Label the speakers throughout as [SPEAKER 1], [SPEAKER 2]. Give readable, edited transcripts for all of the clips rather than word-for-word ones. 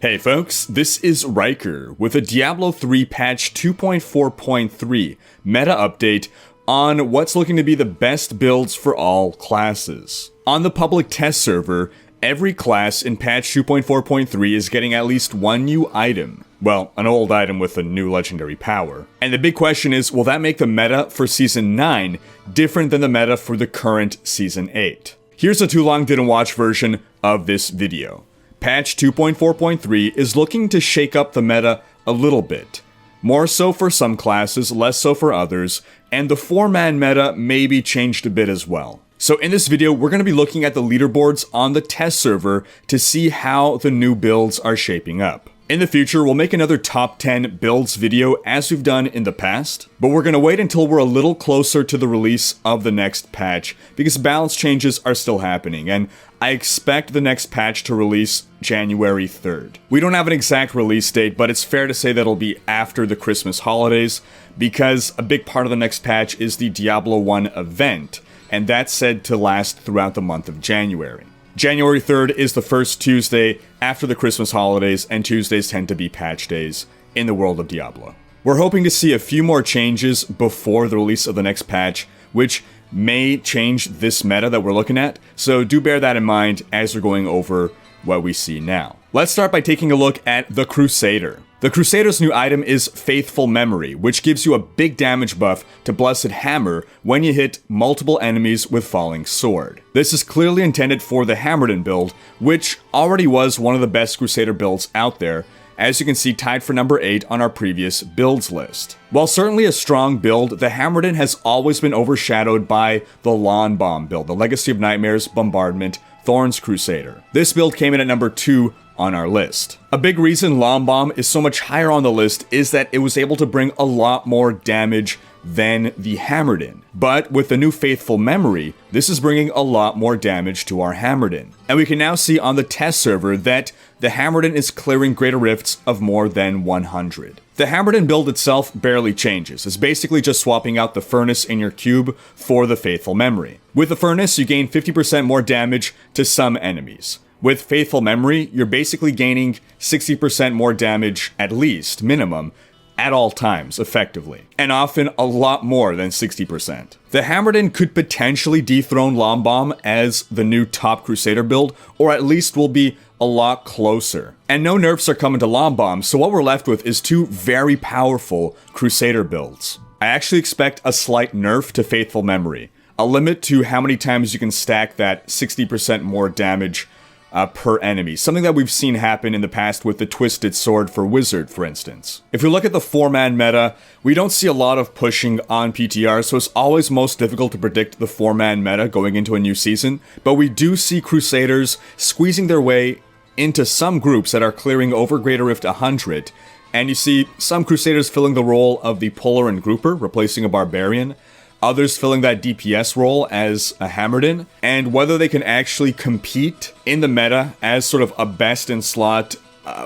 [SPEAKER 1] Hey folks, this is Rhykker with a Diablo 3 patch 2.4.3 meta update on what's looking to be the best builds for all classes. On the public test server, every class in patch 2.4.3 is getting at least one new item. Well, an old item with a new legendary power. And the big question is, will that make the meta for Season 9 different than the meta for the current Season 8? Here's a too long didn't watch version of this video. Patch 2.4.3 is looking to shake up the meta a little bit. More so for some classes, less so for others, and the 4-man meta may be changed a bit as well. So in this video, we're going to be looking at the leaderboards on the test server to see how the new builds are shaping up. In the future, we'll make another top 10 builds video as we've done in the past, but we're going to wait until we're a little closer to the release of the next patch because balance changes are still happening, and I expect the next patch to release January 3rd. We don't have an exact release date, but it's fair to say that it'll be after the Christmas holidays because a big part of the next patch is the Diablo 1 event, and that's said to last throughout the month of January. January 3rd is the first Tuesday after the Christmas holidays, and Tuesdays tend to be patch days in the world of Diablo. We're hoping to see a few more changes before the release of the next patch, which may change this meta that we're looking at, so do bear that in mind as we're going over what we see now. Let's start by taking a look at the Crusader. The Crusader's new item is Faithful Memory, which gives you a big damage buff to Blessed Hammer when you hit multiple enemies with Falling Sword. This is clearly intended for the Hammerdin build, which already was one of the best Crusader builds out there, as you can see tied for number 8 on our previous builds list. While certainly a strong build, the Hammerdin has always been overshadowed by the Lawn Bomb build, the Legacy of Nightmares, Bombardment, Thorns Crusader. This build came in at number 2 on our list. A big reason Lawn Bomb is so much higher on the list is that it was able to bring a lot more damage than the Hammerdin. But with the new Faithful Memory, this is bringing a lot more damage to our Hammerdin. And we can now see on the test server that the Hammerdin is clearing greater rifts of more than 100. The Hammerdin build itself barely changes. It's basically just swapping out the furnace in your cube for the Faithful Memory. With the furnace, you gain 50% more damage to some enemies. With Faithful Memory, you're basically gaining 60% more damage, at least, minimum, at all times, effectively. And often a lot more than 60%. The Hammerdin could potentially dethrone Lawn Bomb as the new top Crusader build, or at least will be a lot closer. And no nerfs are coming to Lawn Bomb, so what we're left with is two very powerful Crusader builds. I actually expect a slight nerf to Faithful Memory, a limit to how many times you can stack that 60% more damage per enemy, something that we've seen happen in the past with the Twisted Sword for Wizard, for instance. If we look at the 4-man meta, we don't see a lot of pushing on PTR, so it's always most difficult to predict the 4-man meta going into a new season, but we do see Crusaders squeezing their way into some groups that are clearing over Greater Rift 100, and you see some Crusaders filling the role of the Puller and Grouper, replacing a Barbarian, others filling that DPS role as a Hammerdin, and whether they can actually compete in the meta as sort of a best in slot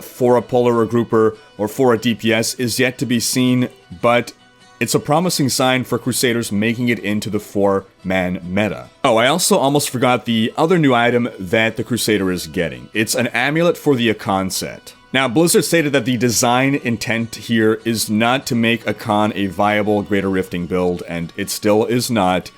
[SPEAKER 1] for a Puller or Grouper or for a DPS is yet to be seen, but it's a promising sign for Crusaders making it into the 4-man meta. Oh, I also almost forgot the other new item that the Crusader is getting. It's an amulet for the Akan set. Now, Blizzard stated that the design intent here is not to make Akan a viable Greater Rifting build, and it still is not.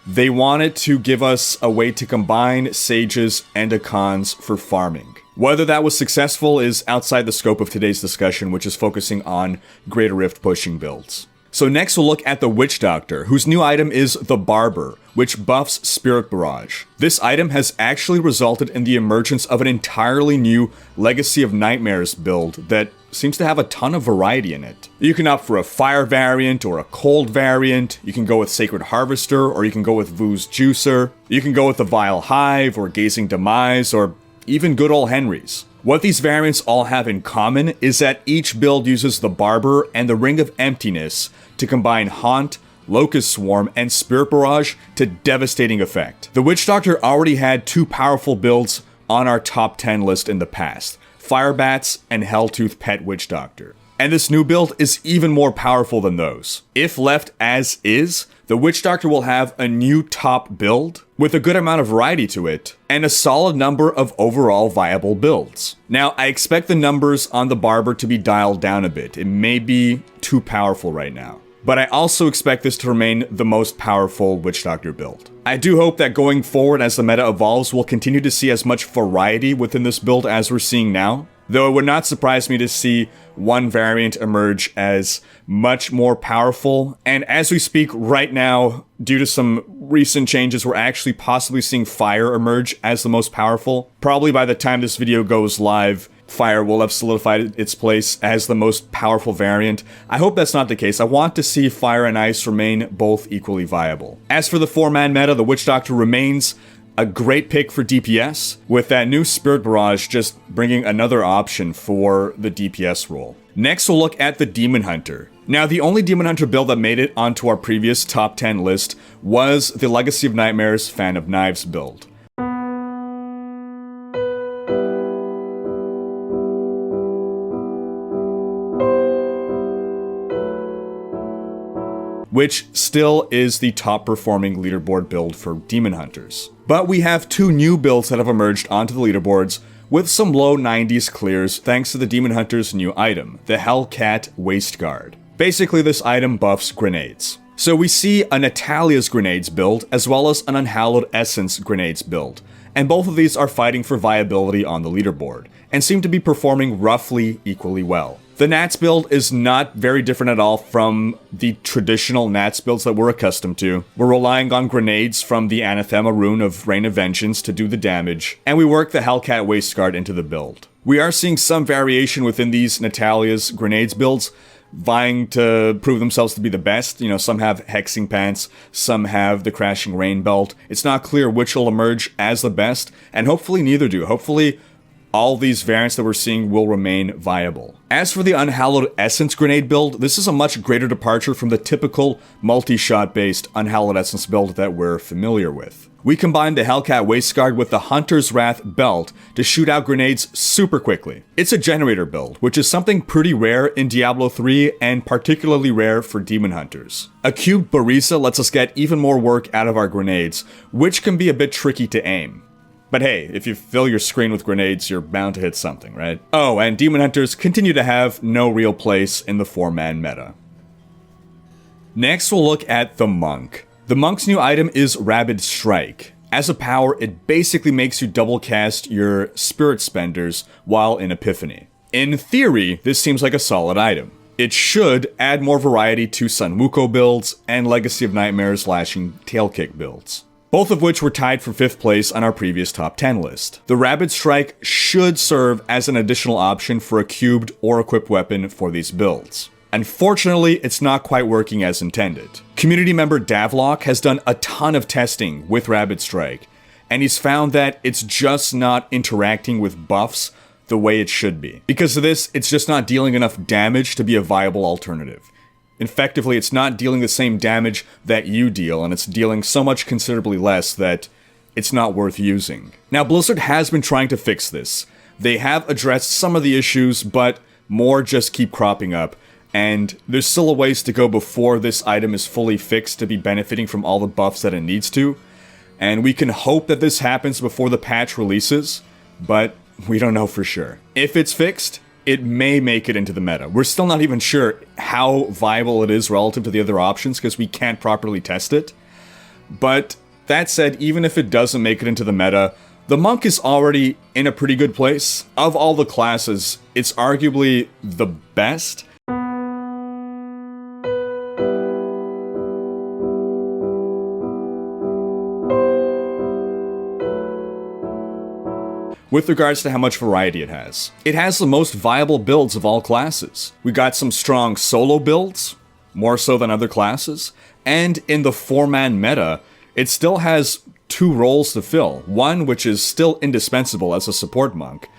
[SPEAKER 1] They wanted to give us a way to combine Sages and Akans for farming. Whether that was successful is outside the scope of today's discussion, which is focusing on Greater Rift pushing builds. So next we'll look at the Witch Doctor, whose new item is the Barber, which buffs Spirit Barrage. This item has actually resulted in the emergence of an entirely new Legacy of Nightmares build that seems to have a ton of variety in it. You can opt for a fire variant or a cold variant, you can go with Sacred Harvester, or you can go with Vu's Juicer, you can go with the Vile Hive or Gazing Demise, or even good old Henry's. What these variants all have in common is that each build uses the Barber and the Ring of Emptiness to combine Haunt, Locust Swarm, and Spirit Barrage to devastating effect. The Witch Doctor already had two powerful builds on our top 10 list in the past, Firebats and Helltooth Pet Witch Doctor. And this new build is even more powerful than those. If left as is, the Witch Doctor will have a new top build with a good amount of variety to it, and a solid number of overall viable builds. Now, I expect the numbers on the Barber to be dialed down a bit. It may be too powerful right now, but I also expect this to remain the most powerful Witch Doctor build. I do hope that going forward as the meta evolves, we'll continue to see as much variety within this build as we're seeing now. Though it would not surprise me to see one variant emerge as much more powerful. And as we speak right now, due to some recent changes, we're actually possibly seeing Fire emerge as the most powerful. Probably by the time this video goes live, Fire will have solidified its place as the most powerful variant. I hope that's not the case. I want to see Fire and Ice remain both equally viable. As for the 4-man meta, the Witch Doctor remains a great pick for DPS, with that new Spirit Barrage just bringing another option for the DPS role. Next, we'll look at the Demon Hunter. Now, the only Demon Hunter build that made it onto our previous top 10 list was the Legacy of Nightmares Fan of Knives build. Which still is the top performing leaderboard build for Demon Hunters. But we have two new builds that have emerged onto the leaderboards with some low 90s clears thanks to the Demon Hunter's new item, the Hellcat Waistguard. Basically, this item buffs grenades. So we see a Natalia's Grenades build as well as an Unhallowed Essence Grenades build, and both of these are fighting for viability on the leaderboard, and seem to be performing roughly equally well. The Nats build is not very different at all from the traditional Nats builds that we're accustomed to. We're relying on grenades from the Anathema rune of Rain of Vengeance to do the damage, and we work the Hellcat Waistguard into the build. We are seeing some variation within these Natalia's Grenades builds, vying to prove themselves to be the best. You know, some have Hexing Pants, some have the Crashing Rain Belt. It's not clear which will emerge as the best, and hopefully neither do. Hopefully all these variants that we're seeing will remain viable. As for the Unhallowed Essence Grenade build, this is a much greater departure from the typical multi-shot based Unhallowed Essence build that we're familiar with. We combine the Hellcat Waistguard with the Hunter's Wrath belt to shoot out grenades super quickly. It's a generator build, which is something pretty rare in Diablo 3 and particularly rare for Demon Hunters. A cubed Barisa lets us get even more work out of our grenades, which can be a bit tricky to aim. But hey, if you fill your screen with grenades, you're bound to hit something, right? Oh, and Demon Hunters continue to have no real place in the 4-man meta. Next, we'll look at the Monk. The Monk's new item is Rabid Strike. As a power, it basically makes you double cast your Spirit Spenders while in Epiphany. In theory, this seems like a solid item. It should add more variety to Sun Wukong builds and Legacy of Nightmares Lashing Tailkick builds, both of which were tied for 5th place on our previous top 10 list. The Rabid Strike should serve as an additional option for a cubed or equipped weapon for these builds. Unfortunately, it's not quite working as intended. Community member Davlock has done a ton of testing with Rabid Strike, and he's found that it's just not interacting with buffs the way it should be. Because of this, it's just not dealing enough damage to be a viable alternative. Effectively, it's not dealing the same damage that you deal, and it's dealing so much considerably less that it's not worth using. Now, Blizzard has been trying to fix this. They have addressed some of the issues, but more just keep cropping up, and there's still a ways to go before this item is fully fixed to be benefiting from all the buffs that it needs to, and we can hope that this happens before the patch releases, but we don't know for sure. If it's fixed, it may make it into the meta. We're still not even sure how viable it is relative to the other options because we can't properly test it. But that said, even if it doesn't make it into the meta, the Monk is already in a pretty good place. Of all the classes, it's arguably the best. With regards to how much variety it has. It has the most viable builds of all classes. We got some strong solo builds, more so than other classes, and in the 4-man meta, it still has 2 roles to fill. One, which is still indispensable as a support monk.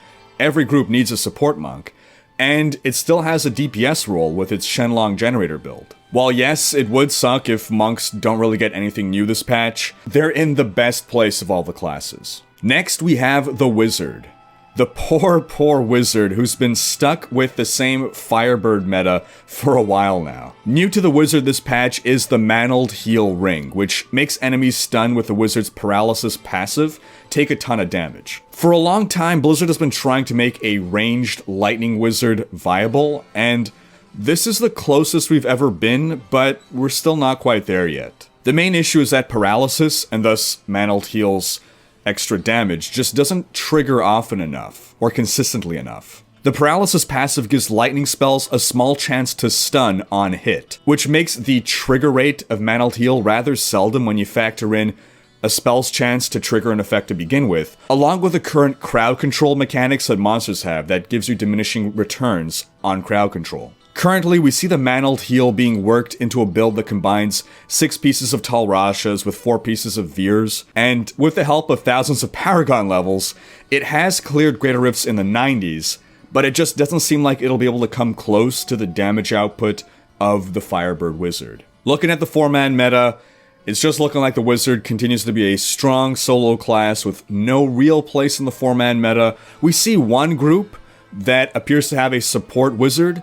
[SPEAKER 1] Every group needs a support monk, and it still has a DPS role with its Shenlong generator build. While yes, it would suck if monks don't really get anything new this patch, they're in the best place of all the classes. Next, we have the Wizard. The poor wizard who's been stuck with the same Firebird meta for a while now. New to the wizard this patch is the Mantled Heal Ring, which makes enemies stunned with the wizard's paralysis passive take a ton of damage. For a long time, Blizzard has been trying to make a ranged lightning wizard viable, and this is the closest we've ever been, but we're still not quite there yet. The main issue is that paralysis, and thus Mantled Heal's extra damage, just doesn't trigger often enough, or consistently enough. The paralysis passive gives lightning spells a small chance to stun on hit, which makes the trigger rate of Mantled Heal rather seldom when you factor in a spell's chance to trigger an effect to begin with, along with the current crowd control mechanics that monsters have that gives you diminishing returns on crowd control. Currently, we see the Mantled Heal being worked into a build that combines 6 pieces of Tal Rashas with 4 pieces of Veers, and with the help of thousands of Paragon levels, it has cleared Greater Rifts in the 90s, but it just doesn't seem like it'll be able to come close to the damage output of the Firebird Wizard. Looking at the 4-man meta, it's just looking like the Wizard continues to be a strong solo class with no real place in the 4-man meta. We see one group that appears to have a support Wizard.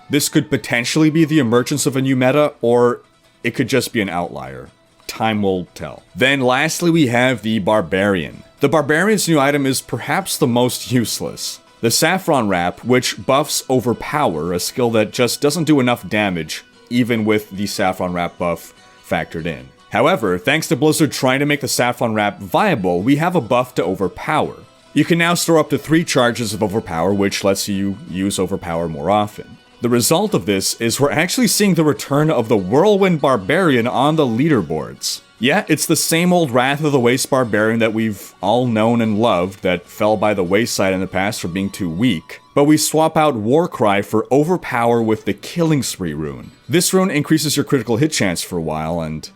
[SPEAKER 1] This could potentially be the emergence of a new meta, or it could just be an outlier. Time will tell. Then lastly, we have the Barbarian. The Barbarian's new item is perhaps the most useless. The Saffron Wrap, which buffs Overpower, a skill that just doesn't do enough damage, even with the Saffron Wrap buff factored in. However, thanks to Blizzard trying to make the Saffron Wrap viable, we have a buff to Overpower. You can now store up to 3 charges of Overpower, which lets you use Overpower more often. The result of this is we're actually seeing the return of the Whirlwind Barbarian on the leaderboards. Yeah, it's the same old Wrath of the Waste Barbarian that we've all known and loved that fell by the wayside in the past for being too weak. But we swap out Warcry for Overpower with the Killing Spree rune. This rune increases your critical hit chance for a while, and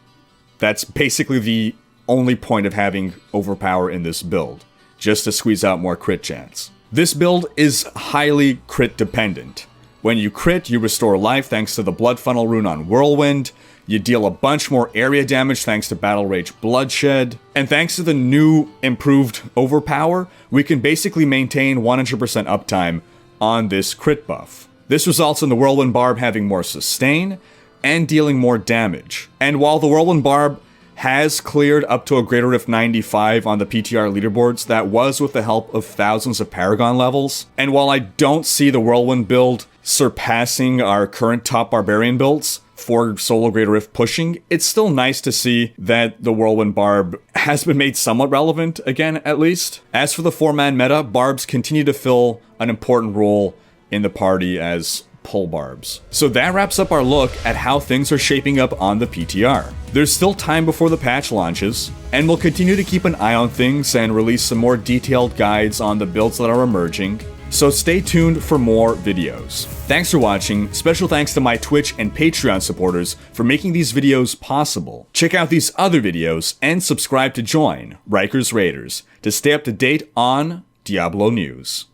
[SPEAKER 1] that's basically the only point of having Overpower in this build, just to squeeze out more crit chance. This build is highly crit dependent. When you crit, you restore life thanks to the Blood Funnel rune on Whirlwind, you deal a bunch more area damage thanks to Battle Rage Bloodshed, and thanks to the new improved Overpower, we can basically maintain 100% uptime on this crit buff. This results in the Whirlwind Barb having more sustain, and dealing more damage. And while the Whirlwind Barb has cleared up to a Greater Rift 95 on the PTR leaderboards, that was with the help of thousands of Paragon levels. And while I don't see the Whirlwind build surpassing our current top Barbarian builds for solo Greater Rift pushing, it's still nice to see that the Whirlwind Barb has been made somewhat relevant again, at least. As for the 4-man meta, Barbs continue to fill an important role in the party as pull barbs. So that wraps up our look at how things are shaping up on the PTR. There's still time before the patch launches, and we'll continue to keep an eye on things and release some more detailed guides on the builds that are emerging, so stay tuned for more videos. Thanks for watching. Special thanks to my Twitch and Patreon supporters for making these videos possible. Check out these other videos and subscribe to join Rhykker's Raiders to stay up to date on Diablo news.